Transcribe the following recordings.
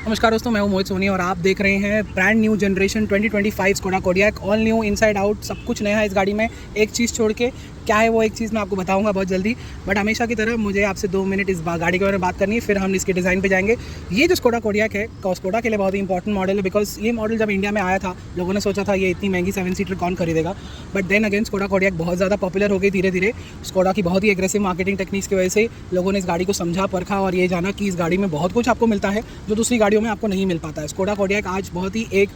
नमस्कार दोस्तों, मैं हूं मोहित सोनी और आप देख रहे हैं brand new generation 2025 Skoda Kodiaq. All new inside out, सब कुछ नया है इस गाड़ी में। एक चीज़ छोड़ के, क्या है वो एक चीज़ मैं आपको बताऊंगा बहुत जल्दी। बट हमेशा की तरह मुझे आपसे 2 मिनट इस गाड़ी के बारे में बात करनी है, फिर हम इसके डिज़ाइन पे जाएंगे। ये जो स्कोडा कोडियाक है, स्कोडा के लिए बहुत ही इंपॉर्टेंट मॉडल है, बिकॉज ये मॉडल जब इंडिया में आया था, लोगों ने सोचा था ये इतनी महंगी 7 सीटर कौन खरीदेगा। But then again Skoda Kodiaq बहुत ज़्यादा पॉपुलर हो गई धीरे धीरे। स्कोडा की बहुत ही एग्रेसिव मार्केटिंग टेक्निक्स की वजह से लोगों ने इस गाड़ी को समझा, परखा और ये जाना कि इस गाड़ी में बहुत कुछ आपको मिलता है जो दूसरी गाड़ियों में आपको नहीं मिल पाता है। स्कोडा कोडियाक आज बहुत ही एक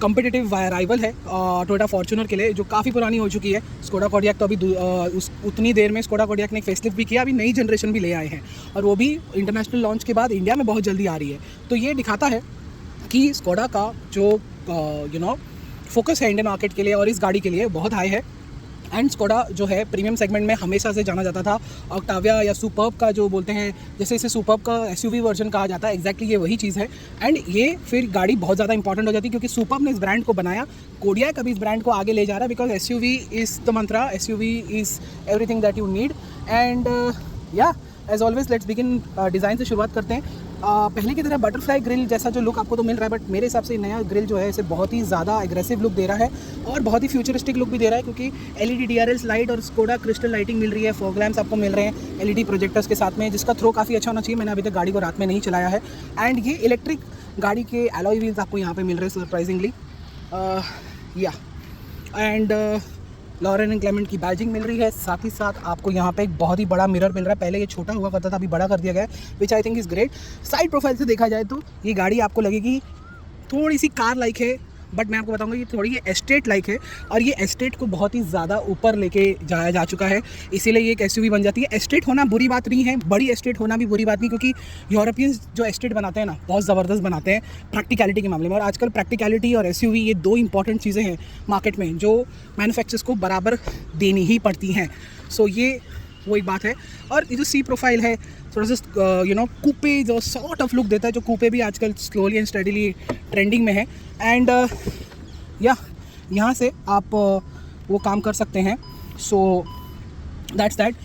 कॉम्पिटिटिव राइवल है टोयोटा फॉर्च्यूनर के लिए, जो काफ़ी पुरानी हो चुकी है। स्कोडा कोडियाक तो अभी उतनी देर में स्कोडा कोडियाक ने एक फेसलिफ्ट भी किया, अभी नई जनरेशन भी ले आए हैं और वो भी इंटरनेशनल लॉन्च के बाद इंडिया में बहुत जल्दी आ रही है। तो ये दिखाता है कि स्कोडा का जो फोकस है इंडियन मार्केट के लिए और इस गाड़ी के लिए बहुत हाई है। एंड स्कोडा जो है प्रीमियम सेगमेंट में हमेशा से जाना जाता था। ऑक्टाविया या सुपर्ब का जो बोलते हैं, जैसे इसे सुपर्ब का एसयूवी वर्जन कहा जाता है, एग्जैक्टली ये वही चीज़ है। एंड ये फिर गाड़ी बहुत ज़्यादा इंपॉर्टेंट हो जाती है क्योंकि सुपर्ब ने इस ब्रांड को बनाया, कोडियाक अभी इस ब्रांड को आगे ले जा रहा है। Because SUV is the mantra, SUV is everything that you need. And yeah as always let's begin design से शुरुआत करते हैं। पहले की तरह बटरफ्लाई ग्रिल जैसा जो लुक आपको तो मिल रहा है, बट मेरे हिसाब से नया ग्रिल जो है इसे बहुत ही ज़्यादा एग्रेसिव लुक दे रहा है और बहुत ही फ्यूचरिस्टिक लुक भी दे रहा है, क्योंकि एलईडी डीआरएल लाइट और स्कोडा क्रिस्टल लाइटिंग मिल रही है, फॉग लैम्प्स आपको मिल रहे हैं एलईडी प्रोजेक्टर्स के साथ में, जिसका थ्रो काफ़ी अच्छा होना चाहिए। मैंने अभी तक गाड़ी को रात में नहीं चलाया है। एंड ये इलेक्ट्रिक गाड़ी के एलॉय व्हील्स आपको यहाँ पर मिल रहे हैं सरप्राइजिंगली। या एंड लॉरेन एंड क्लेमेंट की बैजिंग मिल रही है। साथ ही साथ आपको यहाँ पे एक बहुत ही बड़ा मिरर मिल रहा है। पहले ये छोटा हुआ करता था, अभी बड़ा कर दिया गया है, which I think is great. Side profile से देखा जाए तो ये गाड़ी आपको लगेगी थोड़ी सी कार लाइक है, बट मैं आपको बताऊंगा ये थोड़ी एस्टेट लाइक है और ये एस्टेट को बहुत ही ज़्यादा ऊपर लेके जाया जा चुका है, इसीलिए ये एक एसयूवी बन जाती है। एस्टेट होना बुरी बात नहीं है, बड़ी एस्टेट होना भी बुरी बात नहीं, क्योंकि यूरोपियंस जो एस्टेट बनाते हैं ना, बहुत ज़बरदस्त बनाते हैं प्रैक्टिकलिटी के मामले में। और आजकल प्रैक्टिकलिटी और एसयूवी ये 2 इंपॉर्टेंट चीज़ें हैं मार्केट में जो मैन्युफैक्चरर्स को बराबर देनी ही पड़ती हैं। सो ये वो एक बात है। और ये जो सी प्रोफाइल है, थोड़ा सा कूपे जो सॉर्ट ऑफ लुक देता है, जो कूपे भी आजकल स्लोली एंड स्टडीली ट्रेंडिंग में है। एंड यहाँ से आप वो काम कर सकते हैं। So that's that.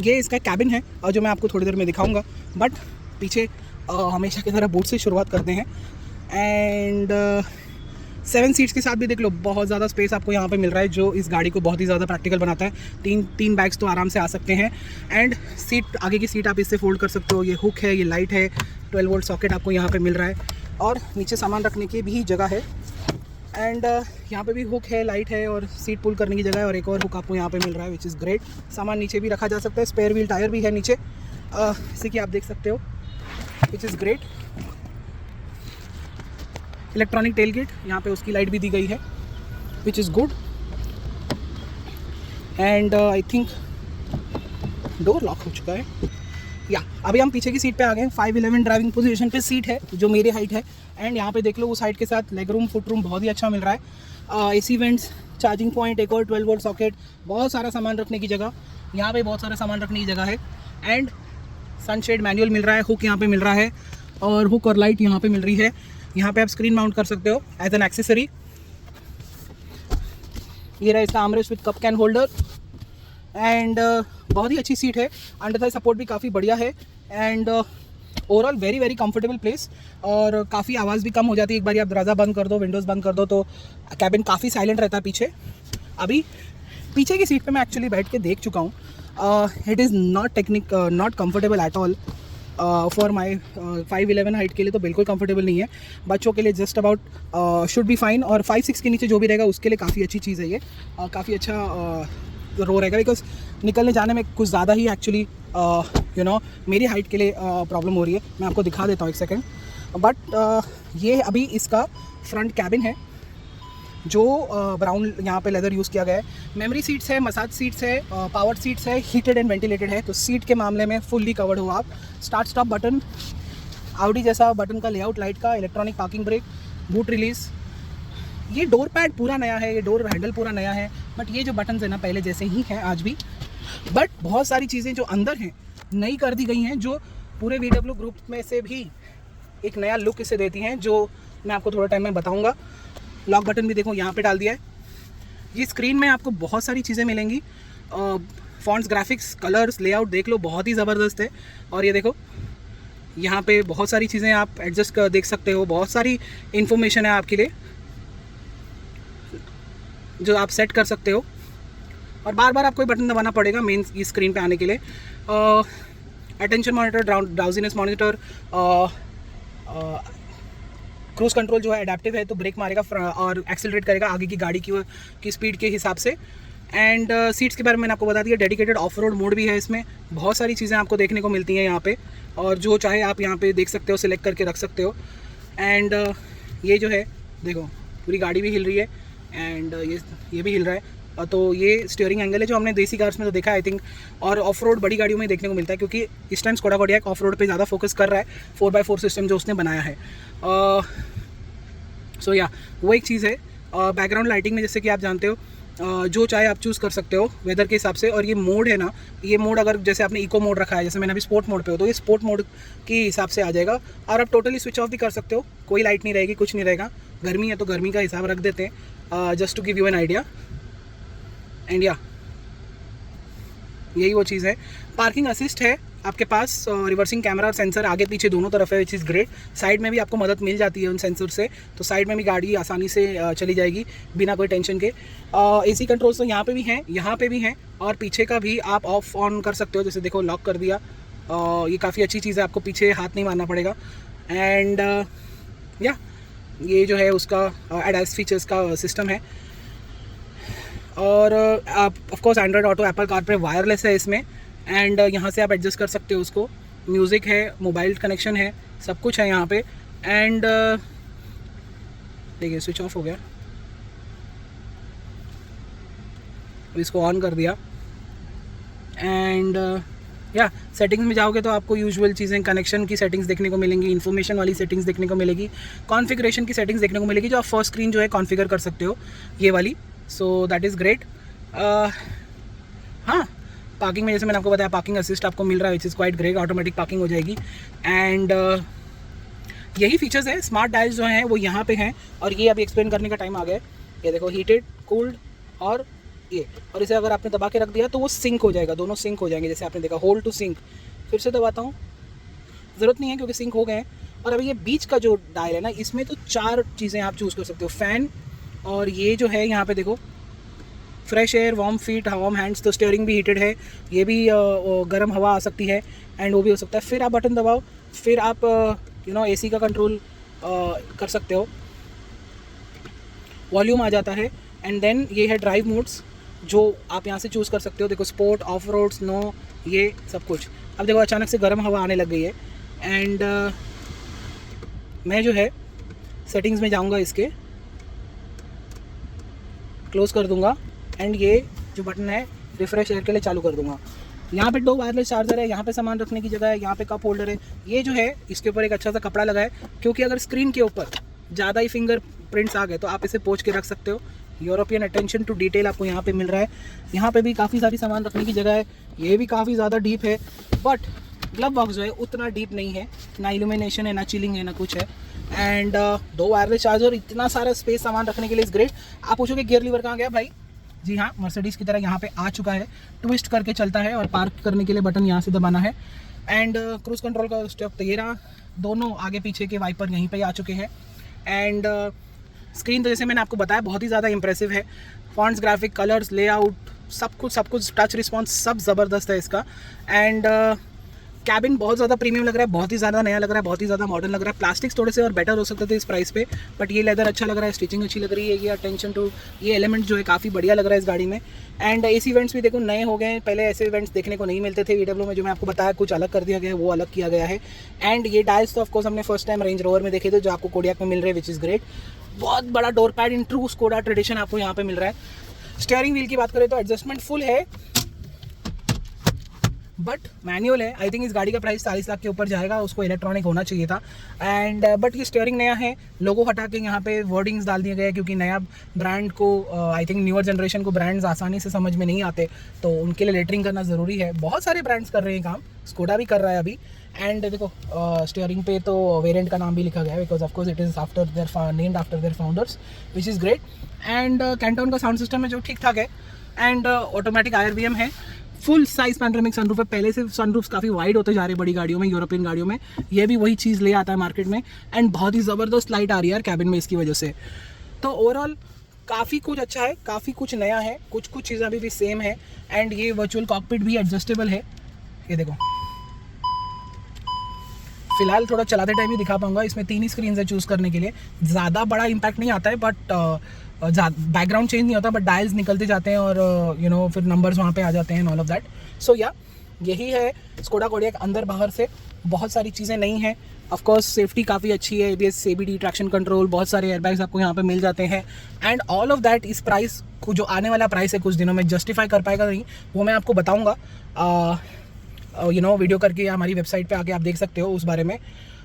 ये इसका कैबिन है और जो मैं आपको थोड़ी देर में दिखाऊंगा। बट पीछे हमेशा की तरह बूट से शुरुआत करते हैं। एंड 7 सीट्स के साथ भी देख लो, बहुत ज़्यादा स्पेस आपको यहाँ पे मिल रहा है, जो इस गाड़ी को बहुत ही ज़्यादा प्रैक्टिकल बनाता है। तीन बैग्स तो आराम से आ सकते हैं। एंड सीट, आगे की सीट आप इससे फोल्ड कर सकते हो। ये हुक है, ये लाइट है, 12 वोल्ट सॉकेट आपको यहाँ पे मिल रहा है और नीचे सामान रखने की भी जगह है। एंड यहाँ पे भी हुक है, लाइट है और सीट पुल करने की जगह है और एक और हुक आपको यहाँ पे मिल रहा है, विच इज़ ग्रेट। सामान नीचे भी रखा जा सकता है। स्पेयर व्हील टायर भी है नीचे, जैसे कि आप देख सकते हो, which is great. Electronic tailgate, यहाँ पे उसकी लाइट भी दी गई है, which is good. And I think door lock हो चुका है। या अभी हम पीछे की सीट पे आ गए। 511 ड्राइविंग पोजीशन पे सीट है, जो मेरी हाइट है। एंड यहाँ पे देख लो, उस हाइट के साथ लेग रूम, फुट रूम बहुत ही अच्छा मिल रहा है। एसी वेंट्स, चार्जिंग पॉइंट, एक और 12 वोल्ट सॉकेट, बहुत सारा सामान रखने की जगह। यहाँ पे बहुत सारा सामान रखने की जगह है। एंड सनशेड मैनुअल मिल रहा है, हुक यहाँ पे मिल रहा है और हुक और लाइट यहाँ पे मिल रही है। यहाँ पे आप स्क्रीन माउंट कर सकते हो एज एन एक्सेसरी। ये रहा इसका armrest with cup can holder. And बहुत ही अच्छी सीट है, अंडर थाई सपोर्ट भी काफ़ी बढ़िया है। And overall very very comfortable place और काफ़ी आवाज़ भी कम हो जाती है। एक बार आप दरवाज़ा बंद कर दो, विंडोज़ बंद कर दो तो कैबिन काफ़ी साइलेंट रहता है पीछे। अभी पीछे की सीट पे मैं एक्चुअली बैठ के देख चुका हूँ। It is not comfortable at all. For my 5'11" height के लिए तो बिल्कुल कंफर्टेबल नहीं है। बच्चों के लिए just about should be fine, और 5'6" के नीचे जो भी रहेगा उसके लिए काफ़ी अच्छी चीज़ है ये। काफ़ी अच्छा रो रहेगा, बिकॉज निकलने जाने में कुछ ज़्यादा ही एक्चुअली मेरी हाइट के लिए प्रॉब्लम हो रही है। मैं आपको दिखा देता हूँ एक सेकेंड। बट ये अभी इसका फ्रंट कैबिन है, जो ब्राउन यहाँ पे लेदर यूज़ किया गया है। मेमोरी सीट्स है, मसाज सीट्स है, पावर सीट्स है, हीटेड एंड वेंटिलेटेड है। तो सीट के मामले में फुल्ली कवर्ड हो आप। स्टार्ट स्टॉप बटन, ऑडी जैसा बटन का लेआउट लाइट का, electronic parking brake, boot release. ये डोर पैड पूरा नया है, ये डोर हैंडल पूरा नया है। बट ये जो बटन है ना, पहले जैसे ही हैं आज भी। बट बहुत सारी चीज़ें जो अंदर हैं नई कर दी गई हैं, जो पूरे VW ग्रुप में से भी एक नया लुक इसे देती हैं, जो मैं आपको थोड़ा टाइम में बताऊँगा। लॉक बटन भी देखो यहाँ पे डाल दिया है। ये स्क्रीन में आपको बहुत सारी चीज़ें मिलेंगी। फॉन्ट्स, ग्राफिक्स, कलर्स, लेआउट देख लो, बहुत ही ज़बरदस्त है। और ये देखो, यहाँ पे बहुत सारी चीज़ें आप एडजस्ट कर देख सकते हो, बहुत सारी इन्फॉर्मेशन है आपके लिए जो आप सेट कर सकते हो, और बार बार आपको बटन दबाना पड़ेगा मेन स्क्रीन पे आने के लिए। Attention monitor, drowsiness monitor, cruise control जो है एडेप्टिव है, तो ब्रेक मारेगा और एक्सेलरेट करेगा आगे की गाड़ी की स्पीड के हिसाब से। एंड सीट्स के बारे में मैंने आपको बता दिया, डेडिकेटेड ऑफ रोड मोड भी है इसमें। बहुत सारी चीज़ें आपको देखने को मिलती हैं यहाँ पे, और जो चाहे आप यहाँ पे देख सकते हो, सिलेक्ट करके रख सकते हो। एंड ये जो है देखो, पूरी गाड़ी भी हिल रही है, एंड ये भी हिल रहा है। तो ये स्टीयरिंग एंगल है जो हमने देसी कार्स में तो देखा है आई थिंक, और ऑफ रोड बड़ी गाड़ियों में देखने को मिलता है, क्योंकि इस time Skoda Kodiaq of road पर ज़्यादा फोकस कर रहा है, 4x4 सिस्टम जो उसने बनाया है। सो या वो एक चीज़ है। बैकग्राउंड लाइटिंग में जैसे कि आप जानते हो, जो चाहे आप चूज़ कर सकते हो वेदर के हिसाब से। और ये मोड है ना, ये मोड अगर जैसे आपने इको मोड रखा है, जैसे मैंने अभी स्पोर्ट मोड पे हो, तो ये स्पोर्ट मोड के हिसाब से आ जाएगा। और आप टोटली स्विच ऑफ भी कर सकते हो, कोई लाइट नहीं रहेगी, कुछ नहीं रहेगा। गर्मी है तो गर्मी का हिसाब रख देते हैं, just to give you an idea. And या यही वो चीज़ है। पार्किंग असिस्ट है आपके पास, रिवर्सिंग कैमरा और सेंसर आगे पीछे दोनों तरफ है, विच इज़ ग्रेट। साइड में भी आपको मदद मिल जाती है उन सेंसर से, तो साइड में भी गाड़ी आसानी से चली जाएगी बिना कोई टेंशन के। एसी कंट्रोल्स तो यहाँ पे भी हैं, यहाँ पे भी हैं, और पीछे का भी आप ऑफ ऑन कर सकते हो। जैसे देखो लॉक कर दिया, ये काफ़ी अच्छी चीज़ है, आपको पीछे हाथ नहीं मारना पड़ेगा। एंड या ये जो है उसका एडवांस फीचर्स का सिस्टम है। और आप of course Android auto, Apple CarPlay wireless है इसमें। एंड यहाँ से आप एडजस्ट कर सकते हो उसको, म्यूज़िक है, मोबाइल कनेक्शन है, सब कुछ है यहाँ पे। एंड देखिए स्विच ऑफ हो गया, इसको ऑन कर दिया। एंड या सेटिंग्स में जाओगे तो आपको यूजुअल चीज़ें, कनेक्शन की सेटिंग्स देखने को मिलेंगी, इन्फॉर्मेशन वाली सेटिंग्स देखने को मिलेगी, कॉन्फ़िगरेशन की सेटिंग्स देखने को मिलेगी, जो आप फर्स्ट स्क्रीन जो है कॉन्फ़िगर कर सकते हो, ये वाली। So that is great. हाँ, पार्किंग में जैसे मैंने आपको बताया, पार्किंग असिस्ट आपको मिल रहा है, which is quite great, automatic parking हो जाएगी। एंड यही फीचर्स है। स्मार्ट डायल्स जो हैं वो यहाँ पे हैं, और ये अभी एक्सप्लेन करने का टाइम आ गया है। ये देखो, हीटेड, कूल्ड, और ये, और इसे अगर आपने दबा के रख दिया तो वो सिंक हो जाएगा, दोनों सिंक हो जाएंगे। जैसे आपने देखा होल्ड टू सिंक, फिर से दबाता हूँ, ज़रूरत नहीं है क्योंकि सिंक हो गए हैं। और अभी ये बीच का जो डायल है ना, इसमें तो 4 चीज़ें आप चूज़ कर सकते हो, फ़ैन, और ये जो है यहाँ पे देखो fresh air, warm feet, warm hands. तो स्टीयरिंग भी हीटेड है, ये भी गर्म हवा आ सकती है, एंड वो भी हो सकता है। फिर आप बटन दबाओ, फिर आप एसी का कंट्रोल कर सकते हो, वॉल्यूम आ जाता है। एंड देन ये है ड्राइव मोड्स, जो आप यहाँ से चूज़ कर सकते हो। देखो स्पोर्ट, ऑफ रोड, स्नो, ये सब कुछ। अब देखो अचानक से गर्म हवा आने लग गई है। एंड मैं जो है सेटिंग्स में जाऊँगा, इसके क्लोज़ कर दूँगा, एंड ये जो बटन है रिफ्रेश एयर के लिए चालू कर दूँगा। यहाँ पे 2 वायरलेस चार्जर है, यहाँ पे सामान रखने की जगह है, यहाँ पे कप होल्डर है। ये जो है इसके ऊपर एक अच्छा सा कपड़ा लगा है, क्योंकि अगर स्क्रीन के ऊपर ज़्यादा ही फिंगर प्रिंट्स आ गए तो आप इसे पोंछ के रख सकते हो। यूरोपियन अटेंशन टू डिटेल आपको यहाँ पे मिल रहा है। यहाँ पे भी काफ़ी सारी सामान रखने की जगह है, ये भी काफ़ी ज़्यादा डीप है, बट ग्लव बॉक्स जो है उतना डीप नहीं है, ना इल्यूमिनेशन है, ना चिलिंग है, ना कुछ है। एंड 2 वायरलेस चार्जर, इतना सारा स्पेस सामान रखने के लिए इज़ ग्रेट। आप पूछोगे गियर लीवर कहाँ गया भाई? जी हाँ, मर्सिडीज़ की तरह यहाँ पे आ चुका है, ट्विस्ट करके चलता है, और पार्क करने के लिए बटन यहाँ से दबाना है। एंड क्रूज़ कंट्रोल का स्टेप तो ये रहा, दोनों आगे पीछे के वाइपर यहीं पे आ चुके हैं। एंड स्क्रीन तो जैसे मैंने आपको बताया बहुत ही ज़्यादा इंप्रेसिव है, फॉन्ट्स, ग्राफिक, कलर्स, लेआउट, सब कुछ, टच रिस्पॉन्स सब ज़बरदस्त है इसका। एंड कैबिन बहुत ज़्यादा प्रीमियम लग रहा है, बहुत ही ज़्यादा नया लग रहा है, बहुत ही ज़्यादा मॉडर्न लग रहा है। प्लास्टिक्स थोड़े से और बेटर हो सकते थे इस प्राइस पे, बट ये लेदर अच्छा लग रहा है, स्टिचिंग अच्छी लग रही है, ये अटेंशन टू ये एलिमेंट जो है काफ़ी बढ़िया लग रहा है इस गाड़ी में। एंड एसी वेंट्स भी देखो नए हो गए हैं, पहले ऐसे वेंट्स देखने को नहीं मिलते थे VW में, जो मैं आपको बताया कुछ अलग कर दिया गया है, वो अलग किया गया है। एंड ये डायल्स तो ऑफकोर्स हमने फर्स्ट टाइम रेंज रोवर में देखे थे, जो आपको कोडियाक में मिल रहे हैं, विच इज़ ग्रेट। बहुत बड़ा door pad in true Skoda tradition आपको यहाँ पे मिल रहा है। स्टीयरिंग व्हील की बात करें तो एडजस्टमेंट फुल है, बट मैनुअल है। आई थिंक इस गाड़ी का प्राइस 40 लाख के ऊपर जाएगा, उसको इलेक्ट्रॉनिक होना चाहिए था। एंड बट ये स्टीयरिंग नया है, लोगो हटा के यहाँ पे वर्डिंग्स डाल दिए गए, क्योंकि नया ब्रांड को आई थिंक न्यूअर जनरेशन को ब्रांड्स आसानी से समझ में नहीं आते, तो उनके लिए लेटरिंग करना ज़रूरी है। बहुत सारे ब्रांड्स कर रहे हैं काम, स्कोडा भी कर रहा है अभी। एंड देखो स्टीयरिंग पे तो वेरिएंट का नाम भी लिखा गया है, because of course it is named after their founders, which is great. And Canton का साउंड सिस्टम है जो ठीक ठाक है। एंड ऑटोमेटिक IRBM है, फुल साइज पैनोरामिक सनरूफ है। पहले से सनरूफ्स काफ़ी वाइड होते जा रहे हैं बड़ी गाड़ियों में, यूरोपियन गाड़ियों में। ये भी वही चीज़ ले आता है मार्केट में, एंड बहुत ही ज़बरदस्त लाइट आ रही है यार कैबिन में इसकी वजह से। तो ओवरऑल काफ़ी कुछ अच्छा है, काफ़ी कुछ नया है, कुछ कुछ चीज़ें अभी भी सेम है। एंड ये वर्चुअल कॉकपिट भी एडजस्टेबल है, ये देखो। फिलहाल थोड़ा चलाते टाइम ही दिखा पाऊंगा, इसमें 3 ही स्क्रीन है चूज़ करने के लिए। ज़्यादा बड़ा इम्पैक्ट नहीं आता है, बट बैकग्राउंड चेंज नहीं होता, बट डायल्स निकलते जाते हैं और फिर नंबर्स वहाँ पे आ जाते हैं, ऑल ऑफ दैट। सो या यही है स्कोडा कोडियाक। अंदर बाहर से बहुत सारी चीज़ें नई हैं। ऑफ कोर्स सेफ्टी काफ़ी अच्छी है, ABS, CBD, ट्रैक्शन कंट्रोल, बहुत सारे एयरबैग्स आपको यहाँ पे मिल जाते हैं। एंड ऑल ऑफ दैट इस प्राइस को, जो आने वाला प्राइस है कुछ दिनों में जस्टिफाई कर पाएगा नहीं, वो मैं आपको बताऊँगा वीडियो करके, या हमारी वेबसाइट पे आके आप देख सकते हो उस बारे में।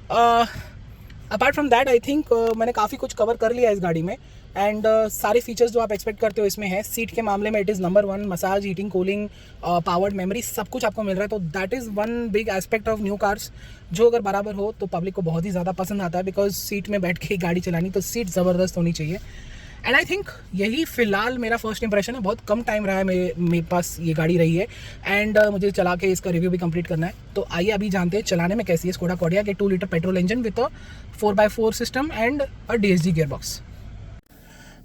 Apart from that I think मैंने काफ़ी कुछ कवर कर लिया है इस गाड़ी में। एंड सारे फीचर्स जो आप एक्सपेक्ट करते हो इसमें है। सीट के मामले में it is number 1, massage, heating, cooling, powered memory, सब कुछ आपको मिल रहा है। तो that is one big aspect of new cars, जो अगर बराबर हो तो पब्लिक को बहुत ही ज़्यादा पसंद आता है, बिकॉज सीट में बैठ के गाड़ी चलानी तो सीट ज़बरदस्त होनी चाहिए। एंड आई थिंक यही फ़िलहाल मेरा फर्स्ट इंप्रेशन है। बहुत कम टाइम रहा है मेरे पास ये गाड़ी रही है, एंड मुझे चला के इसका रिव्यू भी कंप्लीट करना है। तो आइए अभी जानते हैं चलाने में कैसी है स्कोडा कोडियाक के 2 litre petrol engine with a 4x4 system and a DSG gearbox.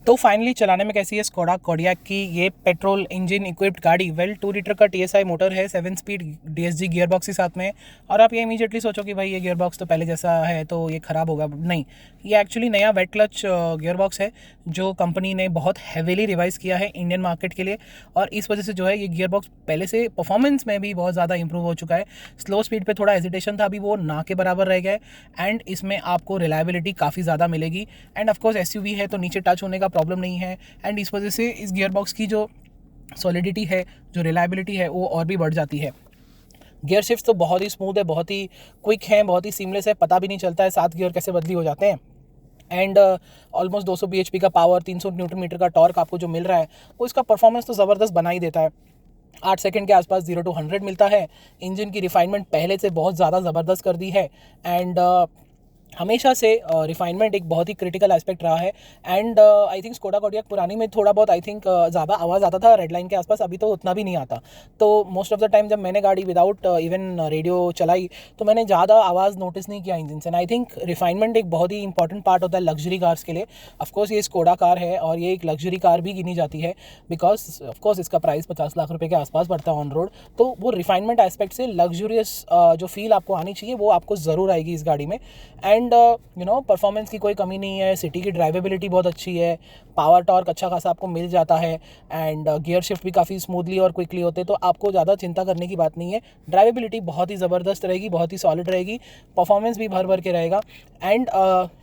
तो फाइनली चलाने में कैसी है स्कोडा कोडियाक की ये पेट्रोल इंजन इक्विप्ड गाड़ी। 2 लीटर का TSI मोटर है, 7 स्पीड DSG गियरबॉक्स के साथ में। और आप ये इमीडिएटली सोचो कि भाई ये गियरबॉक्स तो पहले जैसा है तो ये ख़राब होगा, नहीं, ये एक्चुअली नया वेट क्लच गियरबॉक्स है जो कंपनी ने बहुत हैवीली रिवाइज़ किया है इंडियन मार्केट के लिए। और इस वजह से जो है ये गियरबॉक्स पहले से परफॉर्मेंस में भी बहुत ज़्यादा इंप्रूव हो चुका है। स्लो स्पीड पे थोड़ा हेजिटेशन था, अभी वो ना के बराबर रह गया है। एंड इसमें आपको रिलायबिलिटी काफ़ी ज़्यादा मिलेगी। एंड ऑफकोर्स SUV है तो नीचे टच होने का प्रॉब्लम नहीं है। एंड इस वजह से इस गियरबॉक्स की जो सॉलिडिटी है, जो रिलायबिलिटी है, वो और भी बढ़ जाती है। गियर शिफ्ट तो बहुत ही स्मूथ है, बहुत ही क्विक है, बहुत ही सीमलेस है, पता भी नहीं चलता है 7 गियर कैसे बदली हो जाते हैं। एंड ऑलमोस्ट 200 bhp का पावर, 300 न्यूटन मीटर का टॉर्क आपको जो मिल रहा है, वो इसका परफॉर्मेंस तो ज़बरदस्त बना ही देता है। 8 सेकंड के आसपास 0 to 100 मिलता है। इंजन की रिफाइनमेंट पहले से बहुत ज़्यादा ज़बरदस्त कर दी है। एंड हमेशा से रिफाइनमेंट एक बहुत ही क्रिटिकल एस्पेक्ट रहा है। And I think Skoda Kodiaq पुरानी में थोड़ा बहुत आई थिंक ज़्यादा आवाज़ आता था रेड लाइन के आसपास, अभी तो उतना भी नहीं आता। तो मोस्ट ऑफ द टाइम जब मैंने गाड़ी विदाउट इवन रेडियो चलाई तो मैंने ज़्यादा आवाज़ नोटिस नहीं किया इंजन से। एंड आई थिंक रिफाइनमेंट एक बहुत ही इंपॉर्टेंट पार्ट होता है लग्जरी कार्स के लिए। ऑफकोर्स ये स्कोडा कार है और ये एक लग्जरी कार भी गिनी जाती है, बिकॉज ऑफकोर्स इसका प्राइस 50 लाख रुपये के आसपास पड़ता है ऑन रोड। तो वो रिफाइनमेंट एस्पेक्ट से लग्जूरियस जो फील आपको आनी चाहिए वो आपको ज़रूर आएगी इस गाड़ी में। एंड परफॉर्मेंस की कोई कमी नहीं है, सिटी की ड्राइवेबिलिटी बहुत अच्छी है, पावर टॉर्क अच्छा खासा आपको मिल जाता है। एंड गियर शिफ्ट भी काफ़ी स्मूथली और क्विकली होते हैं, तो आपको ज़्यादा चिंता करने की बात नहीं है। ड्राइवेबिलिटी बहुत ही ज़बरदस्त रहेगी, बहुत ही सॉलिड रहेगी, परफॉर्मेंस भी भर भर के रहेगा। एंड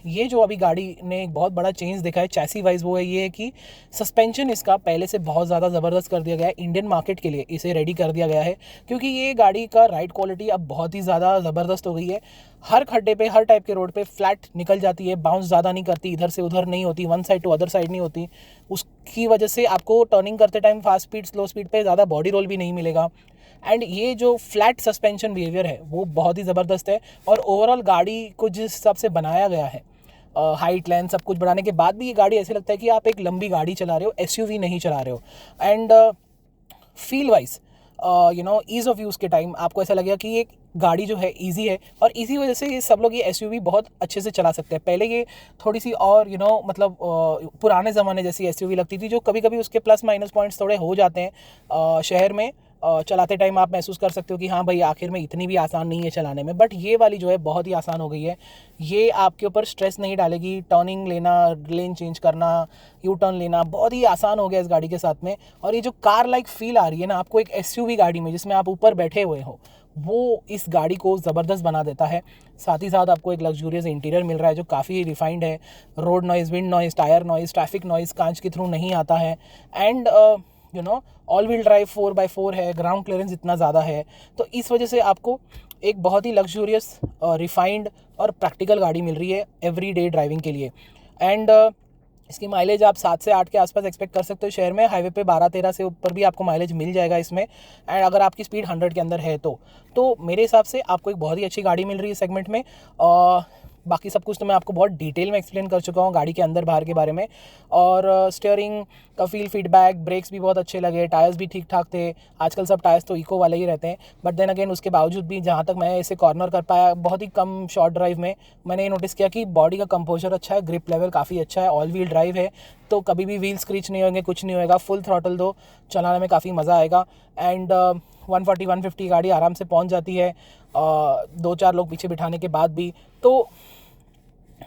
ये जो अभी गाड़ी ने एक बहुत बड़ा चेंज देखा है चैसी वाइज, वो है ये कि सस्पेंशन इसका पहले से बहुत ज़्यादा ज़बरदस्त कर दिया गया है। इंडियन मार्केट के लिए इसे रेडी कर दिया गया है, क्योंकि ये गाड़ी का राइड क्वालिटी अब बहुत ही ज़्यादा ज़बरदस्त हो गई है। हर खड्डे पे, हर टाइप के रोड पे फ्लैट निकल जाती है, बाउंस ज़्यादा नहीं करती, इधर से उधर नहीं होती, one side to other side नहीं होती। उसकी वजह से आपको टर्निंग करते time fast speed, slow speed पे ज़्यादा बॉडी रोल भी नहीं मिलेगा। एंड ये जो फ्लैट सस्पेंशन बिहेवियर है वो बहुत ही ज़बरदस्त है। और ओवरऑल गाड़ी को जिस हिसाब से बनाया गया है, हाइट लेंथ सब कुछ बढ़ाने के बाद भी ये गाड़ी ऐसे लगता है कि आप एक लंबी गाड़ी चला रहे हो, SUV नहीं चला रहे हो। And feel wise ease of use के टाइम आपको ऐसा लगेगा कि ये गाड़ी जो है ईजी है, और इसी वजह से ये सब लोग ये SUV बहुत अच्छे से चला सकते हैं। पहले ये थोड़ी सी और मतलब पुराने ज़माने जैसी SUV लगती थी, जो कभी कभी उसके प्लस माइनस पॉइंट्स थोड़े हो जाते हैं शहर में चलाते टाइम। आप महसूस कर सकते हो कि हाँ भाई आखिर में इतनी भी आसान नहीं है चलाने में, बट ये वाली जो है बहुत ही आसान हो गई है। ये आपके ऊपर स्ट्रेस नहीं डालेगी, टर्निंग लेना, लेन चेंज करना, यू टर्न लेना बहुत ही आसान हो गया इस गाड़ी के साथ में। और ये जो कार लाइक फील आ रही है ना आपको एक SUV गाड़ी में जिसमें आप ऊपर बैठे हुए हो, वो इस गाड़ी को ज़बरदस्त बना देता है। साथ ही साथ आपको एक लग्जूरियस इंटीरियर मिल रहा है जो काफ़ी रिफाइंड है। Road noise, wind noise, tyre noise, traffic noise कांच के थ्रू नहीं आता है। And all wheel drive 4x4 है, ग्राउंड क्लियरेंस इतना ज़्यादा है, तो इस वजह से आपको एक बहुत ही लग्जूरियस, रिफाइंड और प्रैक्टिकल गाड़ी मिल रही है एवरीडे ड्राइविंग के लिए। एंड इसकी माइलेज आप 7 से 8 के आसपास एक्सपेक्ट कर सकते हो शहर में। हाईवे पे 12-13 से ऊपर भी आपको माइलेज मिल जाएगा इसमें। एंड अगर आपकी स्पीड 100 के अंदर है तो मेरे हिसाब से आपको एक बहुत ही अच्छी गाड़ी मिल रही है सेगमेंट में। बाकी सब कुछ तो मैं आपको बहुत डिटेल में एक्सप्लेन कर चुका हूँ गाड़ी के अंदर बाहर के बारे में। और स्टीयरिंग का फीडबैक, ब्रेक्स भी बहुत अच्छे लगे, टायर्स भी ठीक ठाक थे। आजकल सब टायर्स तो इको वाले ही रहते हैं, बट देन अगेन उसके बावजूद भी जहाँ तक मैं इसे कॉर्नर कर पाया बहुत ही कम शॉर्ट ड्राइव में, मैंने ये नोटिस किया कि बॉडी का कंपोजर अच्छा है, ग्रिप लेवल काफ़ी अच्छा है, ऑल व्हील ड्राइव है, तो कभी भी व्हील स्क्रीच नहीं होंगे, कुछ नहीं होएगा। फुल थ्रॉटल दो, चलाने में काफ़ी मज़ा आएगा। एंड 140-150 गाड़ी आराम से पहुंच जाती है, 2-4 लोग पीछे बिठाने के बाद भी। तो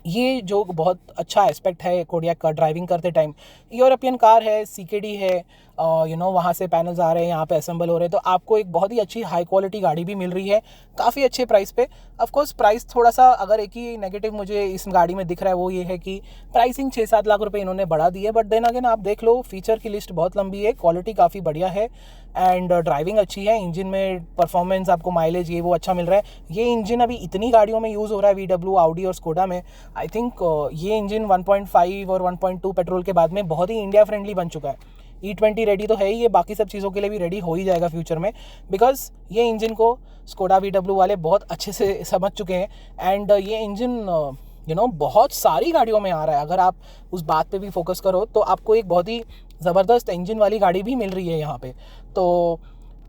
ये जो बहुत अच्छा एस्पेक्ट है कोडियाक का ड्राइविंग करते टाइम। यूरोपियन कार है, CKD है, वहाँ से पैनल्स आ रहे हैं, यहाँ पे असेंबल हो रहे हैं, तो आपको एक बहुत ही अच्छी हाई क्वालिटी गाड़ी भी मिल रही है काफ़ी अच्छे प्राइस पे। ऑफ कोर्स प्राइस थोड़ा सा, अगर एक ही नेगेटिव मुझे इस गाड़ी में दिख रहा है वो ये है कि प्राइसिंग 6-7 लाख रुपए इन्होंने बढ़ा दी है, बट देन अगेन आप देख लो फीचर की लिस्ट बहुत लंबी है, क्वालिटी काफ़ी बढ़िया है एंड ड्राइविंग अच्छी है, इंजन में परफॉर्मेंस आपको माइलेज ये वो अच्छा मिल रहा है। ये इंजन अभी इतनी गाड़ियों में यूज़ हो रहा है VW, Audi और स्कोडा में। आई थिंक ये इंजन 1.5 और 1.2 पेट्रोल के बाद में बहुत ही इंडिया फ्रेंडली बन चुका है। E20 रेडी तो है ही, ये बाकी सब चीज़ों के लिए भी रेडी हो ही जाएगा फ्यूचर में, बिकॉज ये इंजन को स्कोडा VW वाले बहुत अच्छे से समझ चुके हैं। एंड ये इंजन बहुत सारी गाड़ियों में आ रहा है। अगर आप उस बात पे भी फोकस करो तो आपको एक बहुत ही ज़बरदस्त इंजन वाली गाड़ी भी मिल रही है यहाँ पे। तो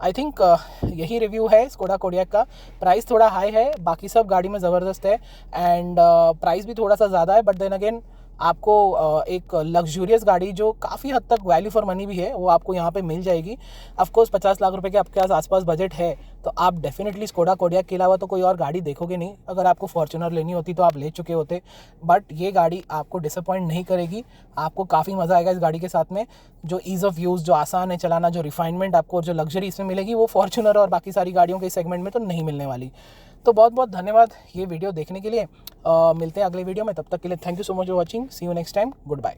आई थिंक यही रिव्यू है स्कोडा कोडियाक का। प्राइस थोड़ा हाई है, बाकी सब गाड़ी में ज़बरदस्त है, एंड प्राइस भी थोड़ा सा ज़्यादा है, बट देन अगेन आपको एक लग्जूरियस गाड़ी जो काफ़ी हद तक वैल्यू फॉर मनी भी है वो आपको यहाँ पे मिल जाएगी। ऑफ कोर्स 50 लाख रुपए के आपके आसपास बजट है तो आप डेफिनेटली स्कोडा कोडियाक के अलावा तो कोई और गाड़ी देखोगे नहीं। अगर आपको फॉर्च्यूनर लेनी होती तो आप ले चुके होते, बट ये गाड़ी आपको डिसअपॉइंट नहीं करेगी, आपको काफ़ी मज़ा आएगा इस गाड़ी के साथ में। जो ईज़ ऑफ यूज़, जो आसान है चलाना, जो रिफाइनमेंट आपको, जो लग्जरी इसमें मिलेगी वो फॉर्च्यूनर और बाकी सारी गाड़ियों के सेगमेंट में तो नहीं मिलने वाली। तो बहुत बहुत धन्यवाद ये वीडियो देखने के लिए। मिलते हैं अगले वीडियो में, तब तक के लिए thank you so much for watching. See you next time, good bye.